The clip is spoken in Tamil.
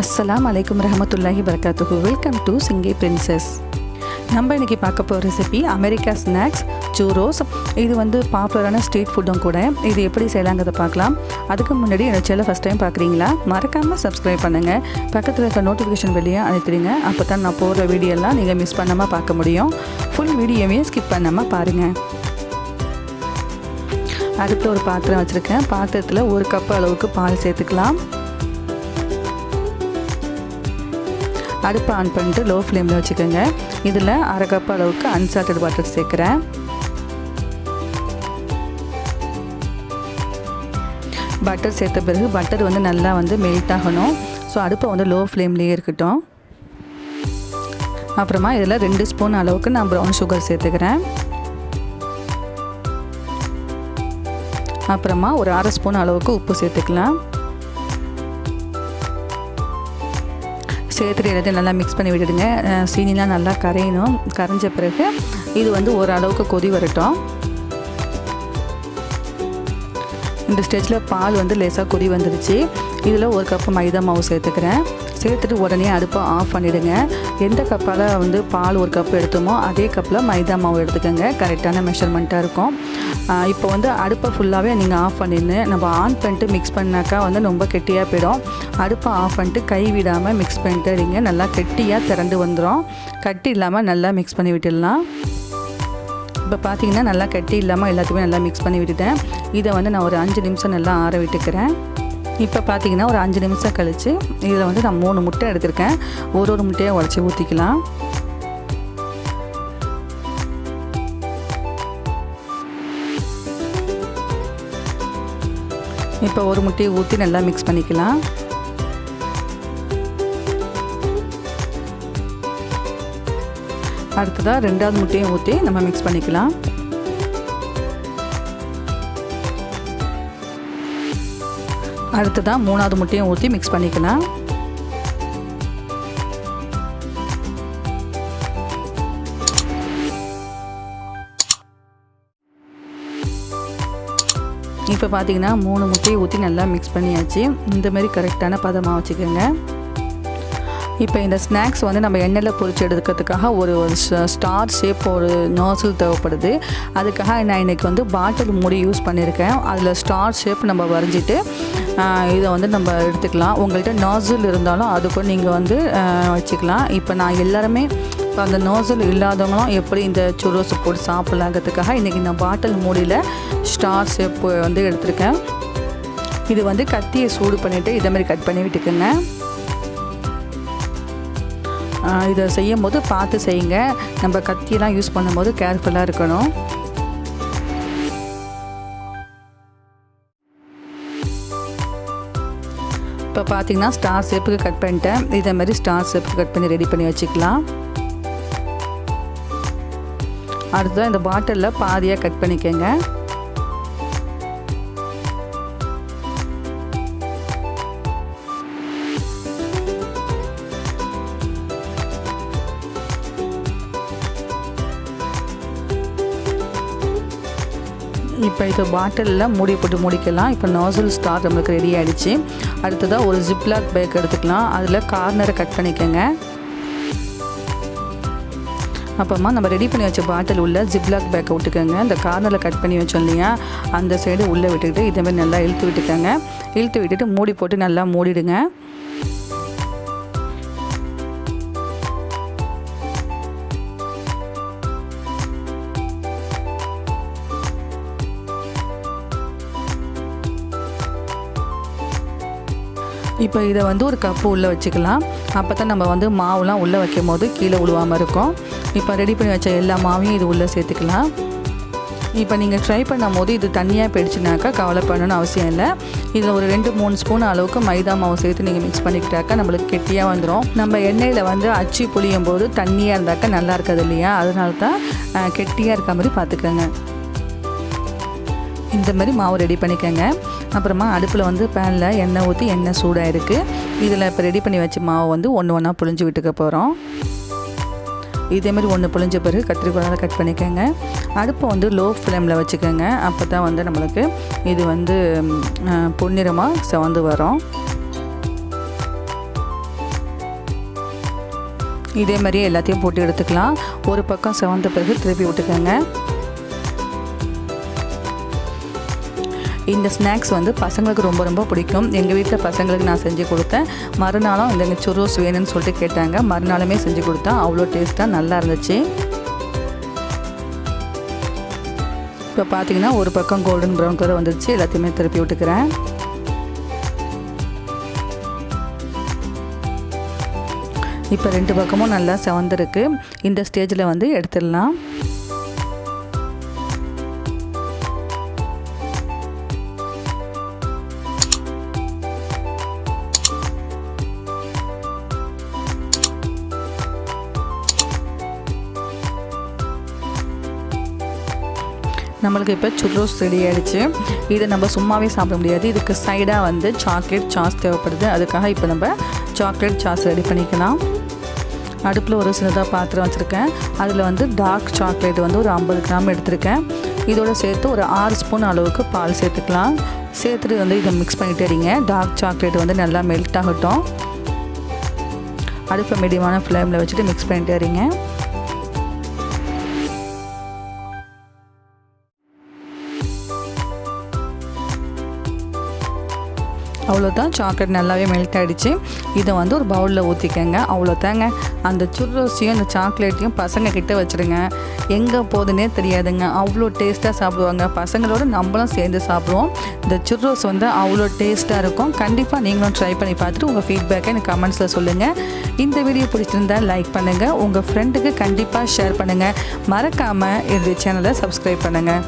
அஸ்ஸலாமு அலைக்கும் ரஹமத்துல்லாஹி வரகாத்துஹு. Welcome to singaiprincess. நம்ம இன்றைக்கி பார்க்க போகிற ரெசிபி அமெரிக்கா ஸ்நாக்ஸ் சூரோஸ். இது வந்து பாப்புலரான ஸ்ட்ரீட் ஃபுட்டும் கூட. இது எப்படி செய்யலாங்கிறத பார்க்கலாம். அதுக்கு முன்னாடி என்னோட சேனல் ஃபஸ்ட் டைம் பார்க்குறீங்களா, மறக்காமல் சப்ஸ்கிரைப் பண்ணுங்கள். பக்கத்தில் இருக்க நோட்டிஃபிகேஷன் வெளியே அனுப்பிடுங்க. அப்போ தான் நான் போடுற வீடியோலாம் நீங்கள் மிஸ் பண்ணாமல் பார்க்க முடியும். ஃபுல் வீடியோவே ஸ்கிப் பண்ணாமல் பாருங்கள். அடுப்பில் ஒரு பாத்திரம் வச்சுருக்கேன். பாத்திரத்தில் 1 கப் அளவுக்கு பால் சேர்த்துக்கலாம். அடுப்பை ஆன் பண்ணிட்டு லோ ஃப்ளேமில் வச்சுக்கோங்க. இதில் 1/2 கப் அளவுக்கு அன்சால்டட் பட்டர் சேர்க்குறேன். பட்டர் சேர்த்த பிறகு பட்டர் வந்து நல்லா மெல்ட் ஆகணும். ஸோ அடுப்பை லோ ஃப்ளேம்லேயே இருக்கட்டும். அப்புறமா இதில் 2 ஸ்பூன் அளவுக்கு நான் ப்ரௌன் சுகர் சேர்த்துக்கிறேன். அப்புறமா ஒரு 1/2 ஸ்பூன் அளவுக்கு உப்பு சேர்த்துக்கலாம். சேர்த்துட்டு எல்லாத்தையும் நல்லா மிக்ஸ் பண்ணி விட்டுடுங்க. சீனிலாம் நல்லா கரையணும். கரைஞ்ச பிறகு இது ஓரளவுக்கு கொதி வரட்டும். இந்த ஸ்டேஜில் பால் லேசாக கொதி வந்துடுச்சு. இதில் 1 கப்பு மைதா மாவு சேர்த்துக்கிறேன். சேர்த்துட்டு உடனே அடுப்பை ஆஃப் பண்ணிவிடுங்க. எந்த கப்பால் பால் 1 கப் எடுத்தோமோ அதே கப்பில் மைதா மாவு எடுத்துக்கோங்க. கரெக்டான மெஷர்மெண்ட்டாக இருக்கும். இப்போ அடுப்பை ஃபுல்லாகவே நீங்கள் ஆஃப் பண்ணிடுங்க. நம்ம ஆன் பண்ணிட்டு மிக்ஸ் பண்ணாக்கா ரொம்ப கெட்டியாக போயிடும். அடுப்பை ஆஃப் பண்ணிட்டு கை விடாமல் மிக்ஸ் பண்ணிட்டு இருங்க. நல்லா கெட்டியாக திரண்டு வந்துடும். கட்டி இல்லாமல் நல்லா மிக்ஸ் பண்ணி விட்டுடலாம். இப்போ பார்த்தீங்கன்னா நல்லா கட்டி இல்லாமல் எல்லாத்தையுமே நல்லா மிக்ஸ் பண்ணி விட்டுட்டேன். இதை நான் ஒரு 5 நிமிஷம் நல்லா ஆற விட்டுக்கிறேன். இப்போ பார்த்தீங்கன்னா ஒரு 5 நிமிஷம் கழித்து இதில் நான் 3 முட்டை எடுத்திருக்கேன். ஒரு முட்டையை உடச்சி ஊற்றிக்கலாம். இப்போ ஒரு முட்டையை ஊற்றி நல்லா மிக்ஸ் பண்ணிக்கலாம். அடுத்ததாக 2வது முட்டையை ஊற்றி நம்ம மிக்ஸ் பண்ணிக்கலாம். அடுத்ததாக 3வது முட்டையும் ஊற்றி மிக்ஸ் பண்ணிக்கலாம். இப்போ பார்த்தீங்கன்னா 3 முட்டையை ஊற்றி நல்லா மிக்ஸ் பண்ணியாச்சு. இந்தமாரி கரெக்டான பதமாக வச்சுக்கோங்க. இப்போ இந்த ஸ்நாக்ஸ் நம்ம எண்ணெயில் பொரிச்சு எடுக்கிறதுக்காக ஒரு ஸ்டார் ஷேப் ஒரு நாசில் தேவைப்படுது. அதுக்காக நான் இன்றைக்கி பாட்டில் மூடி யூஸ் பண்ணியிருக்கேன். அதில் ஸ்டார் ஷேப் நம்ம வரைஞ்சிட்டு இதை நம்ம எடுத்துக்கலாம். உங்கள்கிட்ட நாசில் இருந்தாலும் அது கூட நீங்கள் வச்சுக்கலாம். இப்போ நான் எல்லாருமே அந்த நாசில் இல்லாதவங்களும் எப்படி இந்த சுரோஸ் போட்டு சாப்பிட்லாங்கிறதுக்காக இன்றைக்கி நான் பாட்டில் மூடியில் ஸ்டார் ஷேப் எடுத்திருக்கேன். இது கத்தியை சூடு பண்ணிவிட்டு இதை மாதிரி கட் பண்ணி விட்டுக்குங்க. இதை செய்யும் போது பார்த்து செய்யுங்க. நம்ம கத்தியெல்லாம் யூஸ் பண்ணும்போது கேர்ஃபுல்லாக இருக்கணும். இப்போ பார்த்தீங்கன்னா ஸ்டார் ஷேப்புக்கு கட் பண்ணிட்டேன். இதே மாதிரி ஸ்டார் ஷேப்புக்கு கட் பண்ணி ரெடி பண்ணி வச்சுக்கலாம். அடுத்ததான் இந்த பாட்டிலில் பாதியாக கட் பண்ணிக்கோங்க. இப்போ இது பாட்டிலில் மூடி போட்டு முடிக்கலாம். இப்போ நாசில் ஸ்டார் நம்மளுக்கு ரெடி ஆகிடுச்சு. அடுத்ததாக ஒரு ஜிப்லாக் பேக் எடுத்துக்கலாம். அதில் கார்னரை கட் பண்ணிக்கோங்க. அப்புறமா நம்ம ரெடி பண்ணி வச்ச பாட்டில் உள்ள ஜிப்லாக் பேக்கை விட்டுக்கோங்க. இந்த கார்னரில் கட் பண்ணி வச்சோம் இல்லையா, அந்த சைடு உள்ளே விட்டுக்கிட்டு இதேமாதிரி நல்லா இழுத்து விட்டுக்கோங்க. இழுத்து விட்டுட்டு மூடி போட்டு நல்லா மூடிடுங்க. இப்போ இதை ஒரு கப்பு உள்ளே வச்சுக்கலாம். அப்போ தான் நம்ம மாவுலாம் உள்ளே வைக்கும் போது கீழே விழுவாமல் இருக்கும். இப்போ ரெடி பண்ணி வச்ச எல்லா மாவையும் இது உள்ளே சேர்த்துக்கலாம். இப்போ நீங்கள் ட்ரை பண்ணும் போது இது தண்ணியாக போயிடுச்சுனாக்கா கவலை பண்ணணும்னு அவசியம் இல்லை. இதில் ஒரு 2-3 ஸ்பூன் அளவுக்கு மைதா மாவு சேர்த்து நீங்கள் மிக்ஸ் பண்ணிக்கிட்டாக்கா நம்மளுக்கு கெட்டியாக வந்துடும். நம்ம எண்ணெயில் அச்சு புளியும் போது தண்ணியாக இருந்தாக்கா நல்லா இருக்காது இல்லையா, அதனால தான் கெட்டியாக இருக்க மாதிரி பார்த்துக்கோங்க. இந்த மாதிரி மாவு ரெடி பண்ணிக்கோங்க. அப்புறமா அடுப்பில் பேனில் எண்ணெய் ஊற்றி எண்ணெய் சூடாக இருக்குது. இதில் இப்போ ரெடி பண்ணி வச்ச மாவு ஒன்று ஒன்றா புழிஞ்சு விட்டுக்க போகிறோம். இதேமாதிரி ஒன்று புழிஞ்ச பிறகு கத்திரிக்கோலால் கட் பண்ணிக்கோங்க. அடுப்பை லோ ஃப்ளேமில் வச்சுக்கோங்க. அப்போ தான் நம்மளுக்கு இது பொன்னிறமாக செவந்து வரும். இதே மாதிரியே எல்லாத்தையும் போட்டு எடுத்துக்கலாம். ஒரு பக்கம் செவந்த பிறகு திருப்பி விட்டுக்கோங்க. இந்த ஸ்நாக்ஸ் வந்து பசங்களுக்கு ரொம்ப ரொம்ப பிடிக்கும். எங்கள் வீட்டில் பசங்களுக்கு நான் செஞ்சு கொடுத்தேன். மறுநாளும் இந்த சுரோஸ் வேணும்னு சொல்லிட்டு கேட்டாங்க. மறுநாளுமே செஞ்சு கொடுத்தா அவ்வளோ டேஸ்ட்டாக நல்லா இருந்துச்சு. இப்போ பார்த்தீங்கன்னா ஒரு பக்கம் கோல்டன் ப்ரௌன் கலர் வந்துருச்சு. எல்லாத்தையுமே திருப்பி விட்டுக்கிறேன். இப்போ 2 பக்கமும் நல்லா செவந்திருக்கு. இந்த ஸ்டேஜில் வந்து எடுத்துடலாம். நம்மளுக்கு இப்போ சுர்ரோஸ் ரெடி ஆகிடுச்சு. இதை நம்ம சும்மாவே சாப்பிட முடியாது. இதுக்கு சைடாக வந்து சாக்லேட் சாஸ் தேவைப்படுது. அதுக்காக இப்போ நம்ம சாக்லேட் சாஸ் ரெடி பண்ணிக்கலாம். அடுப்பில் ஒரு சின்னதாக பாத்திரம் வச்சுருக்கேன். அதில் வந்து டார்க் சாக்லேட் வந்து ஒரு 50 கிராம் எடுத்திருக்கேன். இதோடு சேர்த்து ஒரு 6 ஸ்பூன் அளவுக்கு பால் சேர்த்துக்கலாம். சேர்த்துட்டு வந்து இதை மிக்ஸ் பண்ணிகிட்டே இருங்க. டார்க் சாக்லேட் வந்து நல்லா மெல்ட் ஆகட்டும். அடுப்பை மீடியமான ஃப்ளேமில் வச்சுட்டு மிக்ஸ் பண்ணிகிட்டே இருங்க. அவ்வளோதான், சாக்லேட் நல்லாவே மெல்ட் ஆகிடுச்சு. இதை வந்து ஒரு பவுலில் ஊற்றிக்கங்க. அவ்வளோதாங்க. அந்த சுர்ரோஸையும் அந்த சாக்லேட்டையும் பசங்க கிட்டே வச்சுருங்க. எங்கே போகுதுன்னே தெரியாதுங்க. அவ்வளோ டேஸ்ட்டாக சாப்பிடுவாங்க. பசங்களோடு நம்மளும் சேர்ந்து சாப்பிடுவோம். இந்த சுர்ரோஸ் வந்து அவ்வளோ டேஸ்ட்டாக இருக்கும். கண்டிப்பாக நீங்களும் ட்ரை பண்ணி பார்த்துட்டு உங்கள் ஃபீட்பேக்கை எனக்கு கமெண்ட்ஸில் சொல்லுங்கள். இந்த வீடியோ பிடிச்சிருந்தால் லைக் பண்ணுங்கள். உங்கள் ஃப்ரெண்டுக்கு கண்டிப்பாக ஷேர் பண்ணுங்கள். மறக்காமல் என்னுடைய சேனலை சப்ஸ்கிரைப் பண்ணுங்கள்.